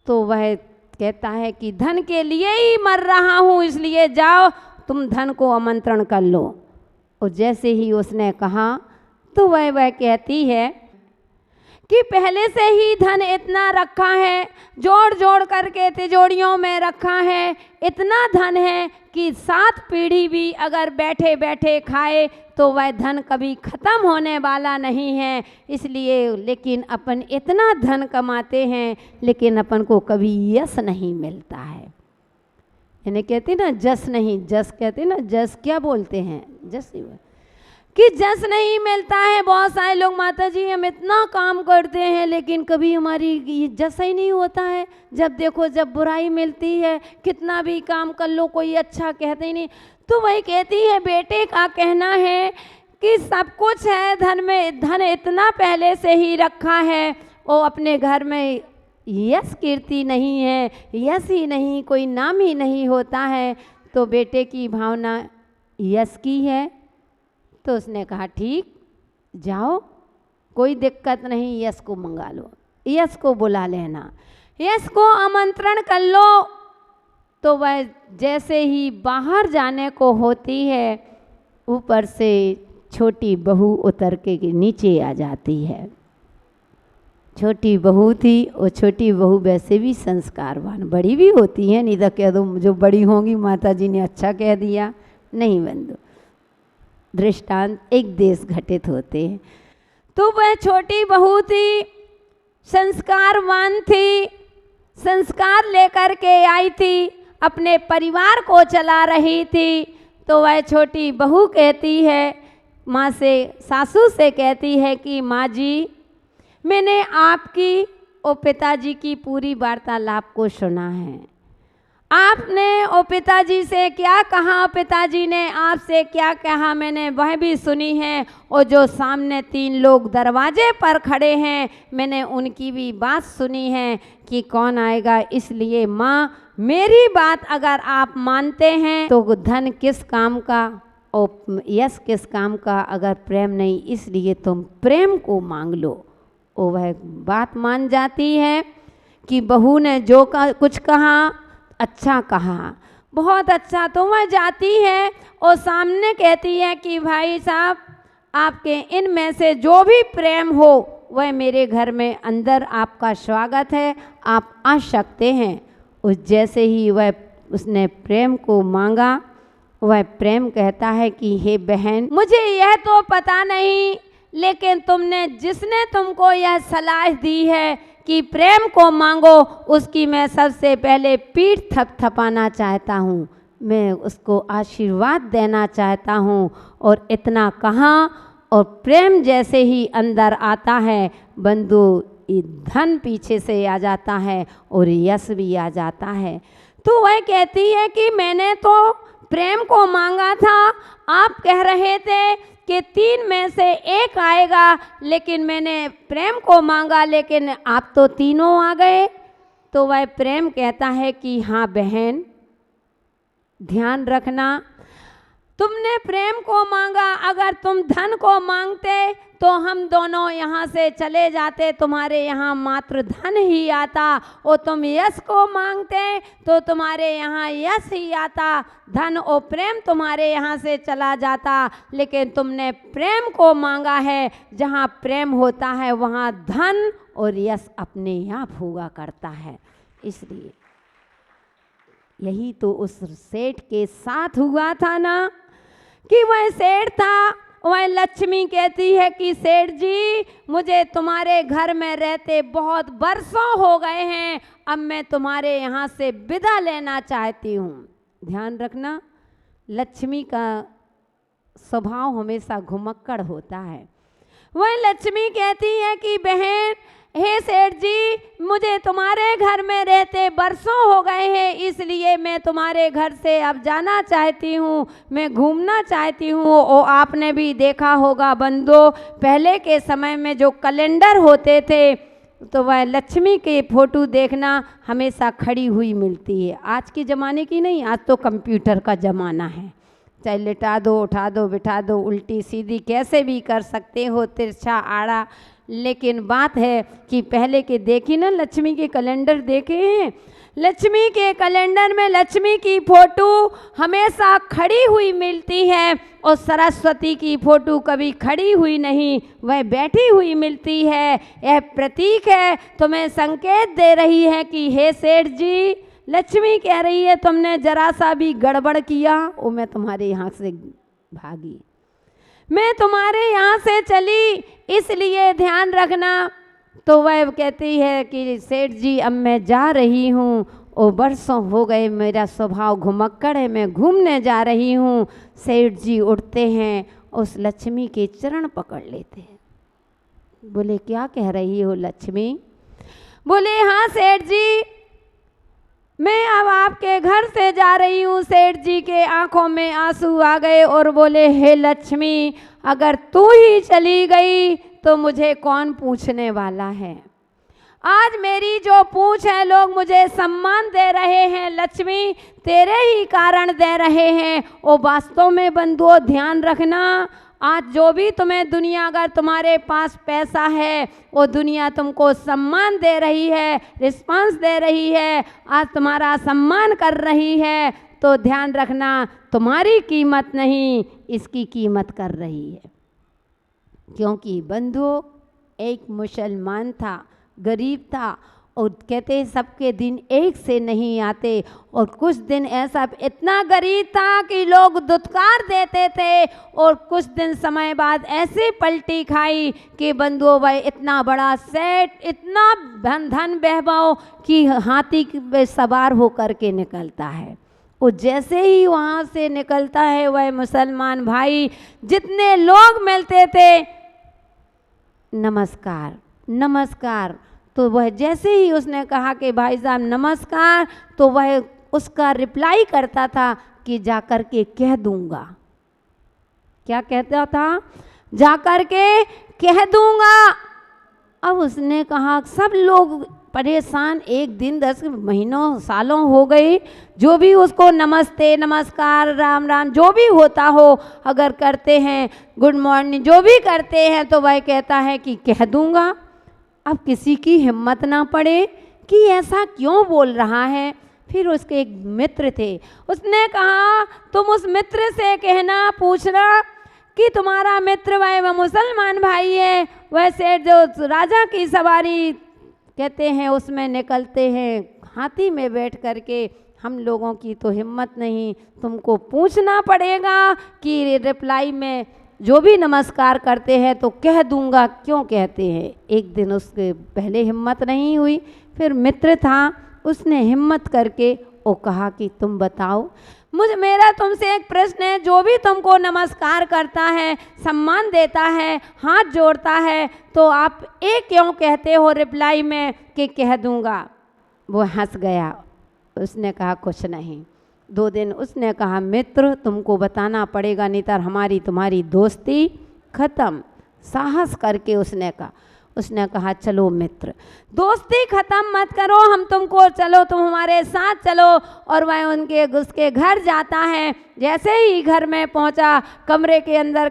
तो वह कहता है कि धन के लिए ही मर रहा हूँ, इसलिए जाओ तुम धन को आमंत्रण कर लो। और जैसे ही उसने कहा तो वह कहती है कि पहले से ही धन इतना रखा है, जोड़ जोड़ करके तिजोरियों में रखा है, इतना धन है कि 7 पीढ़ी भी अगर बैठे बैठे खाए तो वह धन कभी ख़त्म होने वाला नहीं है। इसलिए लेकिन अपन इतना धन कमाते हैं लेकिन अपन को कभी यश नहीं मिलता है। यानी कहते ना जस नहीं, जस कहते ना जस क्या बोलते हैं, जस ही कि जस नहीं मिलता है। बहुत सारे लोग माता जी हम इतना काम करते हैं लेकिन कभी हमारी जस ही नहीं होता है। जब देखो जब बुराई मिलती है, कितना भी काम कर लो कोई अच्छा कहते ही नहीं। तो वही कहती है बेटे का कहना है कि सब कुछ है, धन में धन इतना पहले से ही रखा है, वो अपने घर में यश कीर्ति नहीं है, यश ही नहीं, कोई नाम ही नहीं होता है। तो बेटे की भावना यश की है। तो उसने कहा ठीक जाओ, कोई दिक्कत नहीं, यश को मंगा लो, यश को बुला लेना, यश को आमंत्रण कर लो। तो वह जैसे ही बाहर जाने को होती है, ऊपर से छोटी बहू उतर के नीचे आ जाती है। छोटी बहू थी, और छोटी बहू वैसे भी संस्कारवान, बड़ी भी होती है, नहीं तो कह दो जो बड़ी होंगी माता जी ने अच्छा कह दिया, नहीं बंधु, दृष्टांत एक देश घटित होते हैं। तो वह छोटी बहू थी, संस्कारवान थी, संस्कार लेकर के आई थी, अपने परिवार को चला रही थी। तो वह छोटी बहू कहती है माँ से, सासू से कहती है कि माँ जी मैंने आपकी और पिताजी की पूरी वार्तालाप को सुना है। आपने और पिताजी से क्या कहा, पिताजी ने आपसे क्या कहा, मैंने वह भी सुनी है। और जो सामने 3 लोग दरवाजे पर खड़े हैं, मैंने उनकी भी बात सुनी है कि कौन आएगा। इसलिए माँ मेरी बात अगर आप मानते हैं तो धन किस काम का और यश किस काम का, अगर प्रेम नहीं, इसलिए तुम प्रेम को मांग लो। और वह बात मान जाती है कि बहू ने जो कुछ कहा अच्छा कहा, बहुत अच्छा। तो वह जाती है और सामने कहती है कि भाई साहब आपके इनमें से जो भी प्रेम हो वह मेरे घर में अंदर आपका स्वागत है, आप आ सकते हैं। उस जैसे ही वह उसने प्रेम को मांगा, वह प्रेम कहता है कि हे बहन मुझे यह तो पता नहीं, लेकिन तुमने जिसने तुमको यह सलाह दी है कि प्रेम को मांगो, उसकी मैं सबसे पहले पीठ थपथपाना चाहता हूँ, मैं उसको आशीर्वाद देना चाहता हूँ। और इतना कहा और प्रेम जैसे ही अंदर आता है बंधु, धन पीछे से आ जाता है और यश भी आ जाता है। तो वह कहती है कि मैंने तो प्रेम को मांगा था, आप कह रहे थे कि 3 में से 1 आएगा, लेकिन मैंने प्रेम को मांगा लेकिन आप तो तीनों आ गए। तो वह प्रेम कहता है कि हाँ बहन ध्यान रखना, तुमने प्रेम को मांगा, अगर तुम धन को मांगते तो हम दोनों यहाँ से चले जाते, तुम्हारे यहाँ मात्र धन ही आता। और तुम यश को मांगते तो तुम्हारे यहाँ यश ही आता, धन और प्रेम तुम्हारे यहाँ से चला जाता। लेकिन तुमने प्रेम को मांगा है, जहाँ प्रेम होता है वहाँ धन और यश अपने आप हुआ करता है। इसलिए यही तो उस सेठ के साथ हुआ था ना, कि वह सेठ था, वह लक्ष्मी कहती है कि सेठ जी मुझे तुम्हारे घर में रहते बहुत बरसों हो गए हैं, अब मैं तुम्हारे यहाँ से विदा लेना चाहती हूँ। ध्यान रखना, लक्ष्मी का स्वभाव हमेशा घुमक्कड़ होता है। वह लक्ष्मी कहती है कि बहन हे सेठ जी मुझे तुम्हारे घर में रहते बरसों हो गए हैं, इसलिए मैं तुम्हारे घर से अब जाना चाहती हूँ, मैं घूमना चाहती हूँ। और आपने भी देखा होगा बंधो, पहले के समय में जो कैलेंडर होते थे तो वह लक्ष्मी के फोटो देखना हमेशा खड़ी हुई मिलती है। आज के ज़माने की नहीं, आज तो कंप्यूटर का ज़माना है, चाहे लिटा दो, उठा दो, बिठा दो, उल्टी सीधी कैसे भी कर सकते हो, तिरछा आड़ा, लेकिन बात है कि पहले के देखी ना, लक्ष्मी के कैलेंडर देखे हैं, लक्ष्मी के कैलेंडर में लक्ष्मी की फोटो हमेशा खड़ी हुई मिलती है और सरस्वती की फोटो कभी खड़ी हुई नहीं, वह बैठी हुई मिलती है। यह प्रतीक है, तुम्हें संकेत दे रही है कि हे सेठ जी, लक्ष्मी कह रही है तुमने जरा सा भी गड़बड़ किया वो मैं तुम्हारे यहाँ से भागी, मैं तुम्हारे यहाँ से चली, इसलिए ध्यान रखना। तो वह कहती है कि सेठ जी अब मैं जा रही हूँ, और बरसों हो गए, मेरा स्वभाव घुमक्कड़ है, मैं घूमने जा रही हूँ। सेठ जी उठते हैं, उस लक्ष्मी के चरण पकड़ लेते हैं। बोले क्या कह रही हो लक्ष्मी? बोले हाँ सेठ जी, मैं अब आपके घर से जा रही हूँ। सेठ जी के आंखों में आंसू आ गए और बोले हे लक्ष्मी, अगर तू ही चली गई तो मुझे कौन पूछने वाला है? आज मेरी जो पूछ है, लोग मुझे सम्मान दे रहे हैं लक्ष्मी, तेरे ही कारण दे रहे हैं। और वास्तव में बंधुओं ध्यान रखना, आज जो भी तुम्हें दुनिया, अगर तुम्हारे पास पैसा है, वो दुनिया तुमको सम्मान दे रही है, रिस्पांस दे रही है, आज तुम्हारा सम्मान कर रही है, तो ध्यान रखना तुम्हारी कीमत नहीं, इसकी कीमत कर रही है। क्योंकि बंधुओं एक मुसलमान था, गरीब था, और कहते सबके दिन एक से नहीं आते, और कुछ दिन ऐसा इतना गरीब था कि लोग दुत्कार देते थे, और कुछ दिन समय बाद ऐसी पलटी खाई कि बंधुओं भाई इतना बड़ा सेठ, इतना धन वैभव कि हाथी पे सवार होकर के निकलता है। और जैसे ही वहाँ से निकलता है वह मुसलमान भाई, जितने लोग मिलते थे नमस्कार नमस्कार, तो वह जैसे ही उसने कहा कि भाई साहब नमस्कार, तो वह उसका रिप्लाई करता था कि जाकर के कह दूंगा। क्या कहता था? जाकर के कह दूंगा। अब उसने कहा, सब लोग परेशान, एक दिन 10 महीनों सालों हो गए, जो भी उसको नमस्ते नमस्कार राम राम जो भी होता हो अगर करते हैं, गुड मॉर्निंग जो भी करते हैं, तो वह कहता है कि कह दूंगा। अब किसी की हिम्मत ना पड़े कि ऐसा क्यों बोल रहा है। फिर उसके एक मित्र थे, उसने कहा तुम उस मित्र से कहना, पूछना कि तुम्हारा मित्र वह मुसलमान भाई है, वैसे जो राजा की सवारी कहते हैं उसमें निकलते हैं, हाथी में बैठ करके, हम लोगों की तो हिम्मत नहीं, तुमको पूछना पड़ेगा कि रिप्लाई में जो भी नमस्कार करते हैं तो कह दूंगा क्यों कहते हैं। एक दिन उसके पहले हिम्मत नहीं हुई, फिर मित्र था, उसने हिम्मत करके वो कहा कि तुम बताओ, मेरा तुमसे एक प्रश्न है, जो भी तुमको नमस्कार करता है, सम्मान देता है, हाथ जोड़ता है, तो आप एक क्यों कहते हो रिप्लाई में कि कह दूंगा? वो हंस गया, उसने कहा कुछ नहीं। 2 दिन उसने कहा मित्र तुमको बताना पड़ेगा, नहीं तो हमारी तुम्हारी दोस्ती खत्म। साहस करके उसने कहा चलो मित्र, दोस्ती ख़त्म मत करो, हम तुमको, चलो तुम हमारे साथ चलो। और वह उसके घर जाता है। जैसे ही घर में पहुंचा, कमरे के अंदर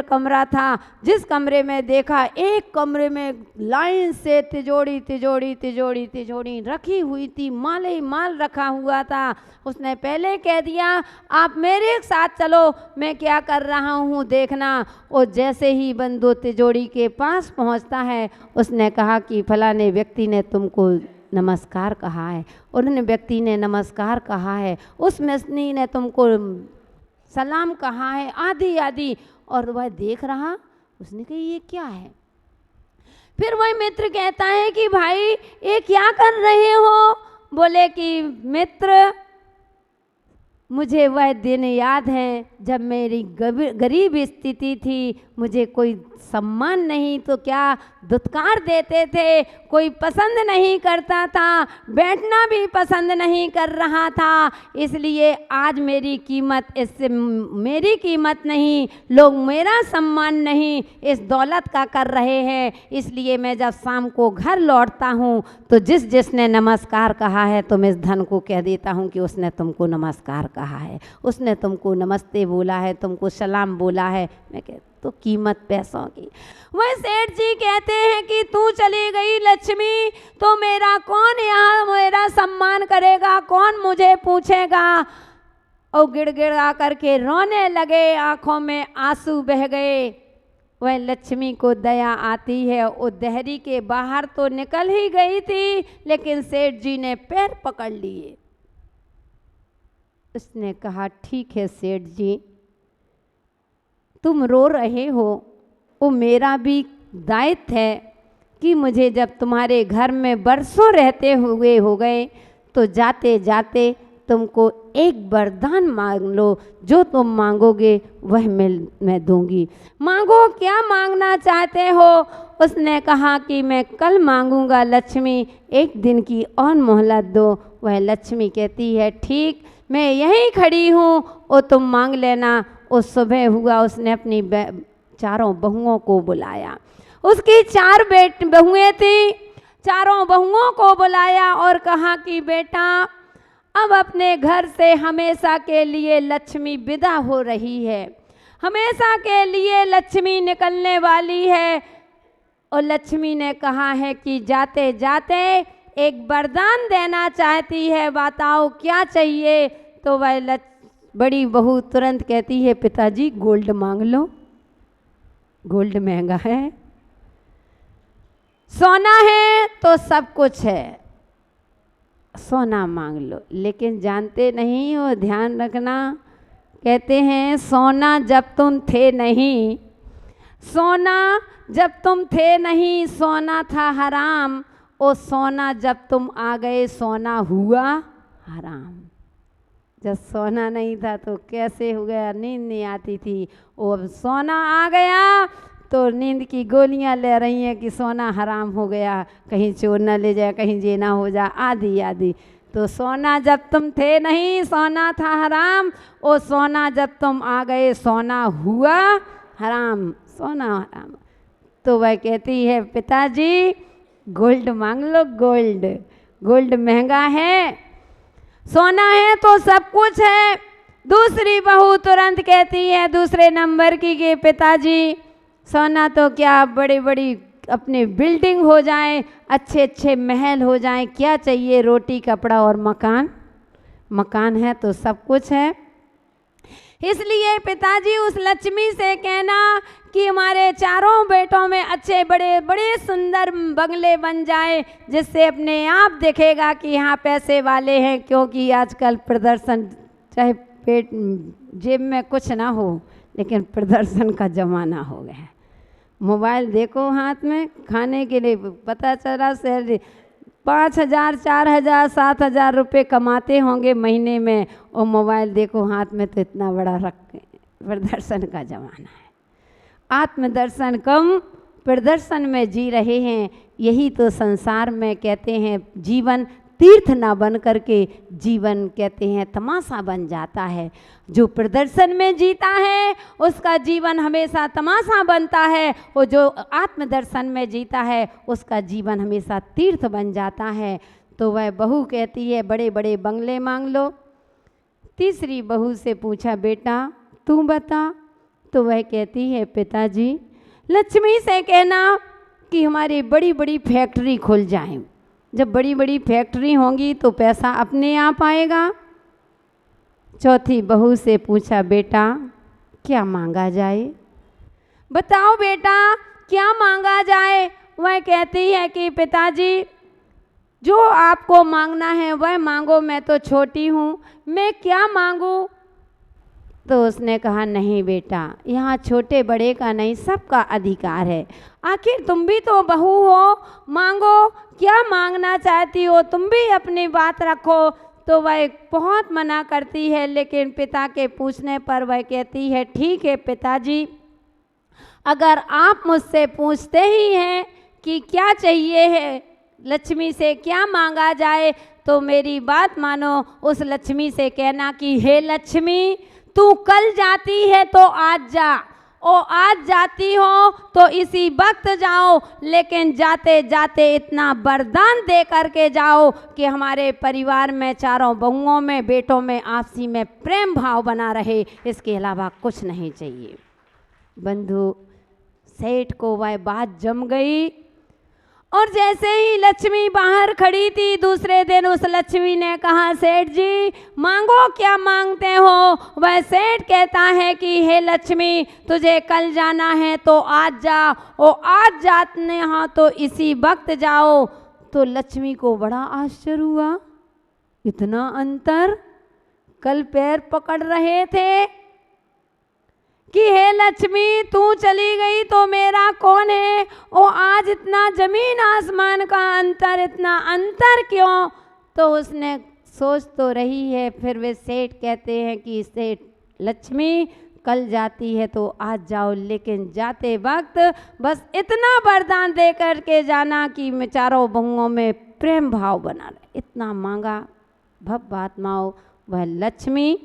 कमरा था। जिस कमरे में देखा, एक कमरे में लाइन से तिजोरी रखी हुई थी, माले ही माल रखा हुआ था। उसने पहले कह दिया आप मेरे साथ चलो, मैं क्या कर रहा हूँ देखना। और जैसे ही बंधु तिजोरी के पास पहुँचता है, उसने कहा कि फलाने व्यक्ति ने तुमको नमस्कार कहा है, उन्होंने व्यक्ति ने नमस्कार कहा है, उस मिस्त्री ने तुमको सलाम कहा है, आदि। और वह देख रहा, उसने कहा ये क्या है। फिर वह मित्र कहता है कि भाई ये क्या कर रहे हो? बोले कि मित्र मुझे वह दिन याद है जब मेरी गरीब स्थिति थी, मुझे कोई सम्मान नहीं तो क्या दुत्कार देते थे, कोई पसंद नहीं करता था, बैठना भी पसंद नहीं कर रहा था। इसलिए आज मेरी कीमत, इससे मेरी कीमत नहीं, लोग मेरा सम्मान नहीं इस दौलत का कर रहे हैं। इसलिए मैं जब शाम को घर लौटता हूँ तो जिसने नमस्कार कहा है तो मैं इस धन को कह देता हूँ कि उसने तुमको नमस्कार कहा है, उसने तुमको नमस्ते बोला है, तुमको सलाम बोला है। मैं कहता तो कीमत पैसों की। वह सेठ जी कहते हैं कि तू चली गई लक्ष्मी तो मेरा कौन यहाँ मेरा सम्मान करेगा, कौन मुझे पूछेगा। और गिड़गिड़ा करके रोने लगे, आंखों में आंसू बह गए। वह लक्ष्मी को दया आती है, वो देहरी के बाहर तो निकल ही गई थी, लेकिन सेठ जी ने पैर पकड़ लिए। उसने कहा ठीक है सेठ जी, तुम रो रहे हो, वो मेरा भी दायित्व है कि मुझे जब तुम्हारे घर में बरसों रहते हुए हो गए तो जाते जाते तुमको एक वरदान मांग लो, जो तुम मांगोगे वह मैं दूंगी। मांगो, क्या मांगना चाहते हो। उसने कहा कि मैं कल मांगूंगा लक्ष्मी, एक दिन की और मोहलत दो। वह लक्ष्मी कहती है ठीक, मैं यहीं खड़ी हूँ, और तुम मांग लेना। उस सुबह हुआ, उसने अपनी चारों बहुओं को बुलाया। उसकी 4 बहुएं थी, चारों बहुओं को बुलाया और कहा कि बेटा अब अपने घर से हमेशा के लिए लक्ष्मी विदा हो रही है, हमेशा के लिए लक्ष्मी निकलने वाली है। और लक्ष्मी ने कहा है कि जाते जाते एक वरदान देना चाहती है, बताओ क्या चाहिए। तो वह बड़ी बहू तुरंत कहती है पिताजी गोल्ड मांग लो, गोल्ड महंगा है, सोना है तो सब कुछ है, सोना मांग लो। लेकिन जानते नहीं हो, ध्यान रखना, कहते हैं सोना जब तुम थे नहीं, सोना जब तुम थे नहीं सोना था हराम, और सोना जब तुम आ गए सोना हुआ हराम। जब सोना नहीं था तो कैसे हो गया, नींद नहीं आती थी, और अब सोना आ गया तो नींद की गोलियां ले रही हैं कि सोना हराम हो गया, कहीं चोर न ले जाए, कहीं ये ना हो जाए, आदि आदि। तो सोना जब तुम थे नहीं सोना था हराम, और सोना जब तुम आ गए सोना हुआ हराम, सोना हराम। तो वह कहती है पिताजी गोल्ड मांग लो, गोल्ड, गोल्ड महंगा है, सोना है तो सब कुछ है। दूसरी बहू तुरंत कहती है दूसरे नंबर की कि पिताजी सोना तो क्या, बड़ी बड़ी अपने बिल्डिंग हो जाए, अच्छे अच्छे महल हो जाए, क्या चाहिए, रोटी कपड़ा और मकान, मकान है तो सब कुछ है। इसलिए पिताजी उस लक्ष्मी से कहना कि हमारे चारों बेटों में अच्छे बड़े बड़े सुंदर बंगले बन जाए, जिससे अपने आप दिखेगा कि यहाँ पैसे वाले हैं। क्योंकि आजकल प्रदर्शन, चाहे पेट जेब में कुछ ना हो, लेकिन प्रदर्शन का ज़माना हो गया है। मोबाइल देखो हाथ में, खाने के लिए पता चला सैलरी 5,000 4,000 7,000 रुपये कमाते होंगे महीने में, और मोबाइल देखो हाथ में तो इतना बड़ा रख के। प्रदर्शन का ज़माना है, आत्मदर्शन कम, प्रदर्शन में जी रहे हैं। यही तो संसार में कहते हैं जीवन तीर्थ ना बन करके जीवन कहते हैं तमाशा बन जाता है। जो प्रदर्शन में जीता है उसका जीवन हमेशा तमाशा बनता है, और जो आत्मदर्शन में जीता है उसका जीवन हमेशा तीर्थ बन जाता है। तो वह बहू कहती है बड़े बड़े बंगले मांग लो। तीसरी बहू से पूछा बेटा तू बता। तो वह कहती है पिताजी लक्ष्मी से कहना कि हमारी बड़ी बड़ी फैक्ट्री खुल जाए, जब बड़ी बड़ी फैक्ट्री होंगी तो पैसा अपने आप आएगा। चौथी बहू से पूछा बेटा क्या मांगा जाए, बताओ बेटा क्या मांगा जाए। वह कहती है कि पिताजी जो आपको मांगना है वह मांगो, मैं तो छोटी हूँ, मैं क्या मांगूं। तो उसने कहा नहीं बेटा, यहाँ छोटे बड़े का नहीं, सबका अधिकार है। आखिर तुम भी तो बहू हो, मांगो, क्या मांगना चाहती हो, तुम भी अपनी बात रखो। तो वह बहुत मना करती है, लेकिन पिता के पूछने पर वह कहती है ठीक है पिताजी, अगर आप मुझसे पूछते ही हैं कि क्या चाहिए है, लक्ष्मी से क्या मांगा जाए, तो मेरी बात मानो, उस लक्ष्मी से कहना कि हे लक्ष्मी तू कल जाती है तो आज जा, और आज जाती हो तो इसी वक्त जाओ, लेकिन जाते जाते इतना वरदान दे करके जाओ कि हमारे परिवार में चारों बहुओं में बेटों में आपसी में प्रेम भाव बना रहे, इसके अलावा कुछ नहीं चाहिए। बंधु, सेठ को वह बात जम गई और जैसे ही लक्ष्मी बाहर खड़ी थी, दूसरे दिन उस लक्ष्मी ने कहा, सेठ जी मांगो, क्या मांगते हो? वह सेठ कहता है कि हे लक्ष्मी, तुझे कल जाना है तो आज जा, और आज जाने हाँ तो इसी वक्त जाओ। तो लक्ष्मी को बड़ा आश्चर्य हुआ, इतना अंतर? कल पैर पकड़ रहे थे कि हे लक्ष्मी तू चली गई तो मेरा कौन है, और आज इतना जमीन आसमान का अंतर, इतना अंतर क्यों? तो उसने सोच तो रही है। फिर वे सेठ कहते हैं कि सेठ लक्ष्मी कल जाती है तो आज जाओ, लेकिन जाते वक्त बस इतना वरदान दे कर के जाना कि मैं चारों बहुओं में प्रेम भाव बना रहे। इतना मांगा भव आत्माओं। वह लक्ष्मी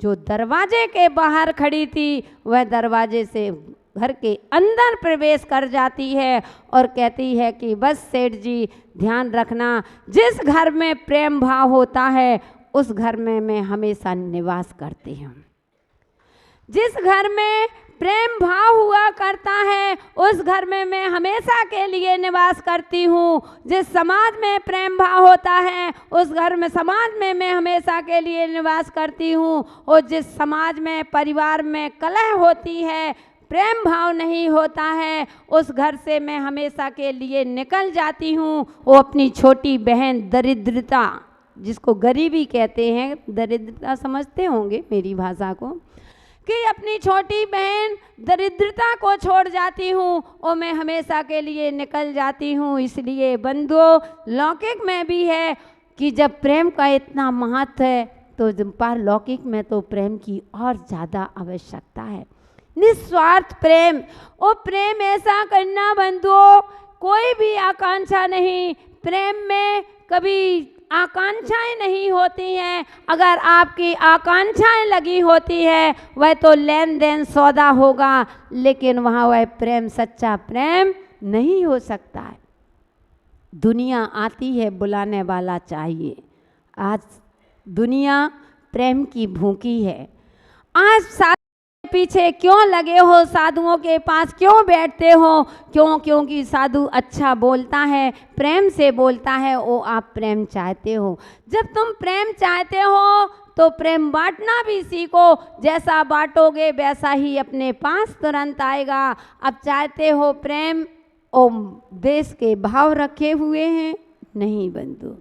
जो दरवाजे के बाहर खड़ी थी, वह दरवाजे से घर के अंदर प्रवेश कर जाती है और कहती है कि बस सेठ जी ध्यान रखना, जिस घर में प्रेम भाव होता है उस घर में मैं हमेशा निवास करती हूँ। जिस घर में प्रेम भाव हुआ करता है उस घर में मैं हमेशा के लिए निवास करती हूँ। जिस समाज में प्रेम भाव होता है उस घर में, समाज में मैं हमेशा के लिए निवास करती हूँ। और जिस समाज में, परिवार में कलह होती है, प्रेम भाव नहीं होता है, उस घर से मैं हमेशा के लिए निकल जाती हूँ। वो अपनी छोटी बहन दरिद्रता, जिसको गरीबी कहते हैं, दरिद्रता समझते होंगे मेरी भाषा को, कि अपनी छोटी बहन दरिद्रता को छोड़ जाती हूँ और मैं हमेशा के लिए निकल जाती हूँ। इसलिए बंधुओं, लौकिक में भी है कि जब प्रेम का इतना महत्व है तो पारलौकिक में तो प्रेम की और ज़्यादा आवश्यकता है। निस्वार्थ प्रेम, और प्रेम ऐसा करना बंधुओं, कोई भी आकांक्षा नहीं। प्रेम में कभी आकांक्षाएं नहीं होती हैं। अगर आपकी आकांक्षाएं लगी होती है वह तो लेन देन सौदा होगा, लेकिन वहाँ वह प्रेम, सच्चा प्रेम नहीं हो सकता है। दुनिया आती है, बुलाने वाला चाहिए। आज दुनिया प्रेम की भूखी है। आज साधु पीछे क्यों लगे हो, साधुओं के पास क्यों बैठते हो? क्यों? क्योंकि साधु अच्छा बोलता है, प्रेम से बोलता है, वो आप प्रेम चाहते हो। जब तुम प्रेम चाहते हो तो प्रेम बांटना भी सीखो। जैसा बांटोगे वैसा ही अपने पास तुरंत आएगा। अब चाहते हो प्रेम और देश के भाव रखे हुए हैं? नहीं बंधु।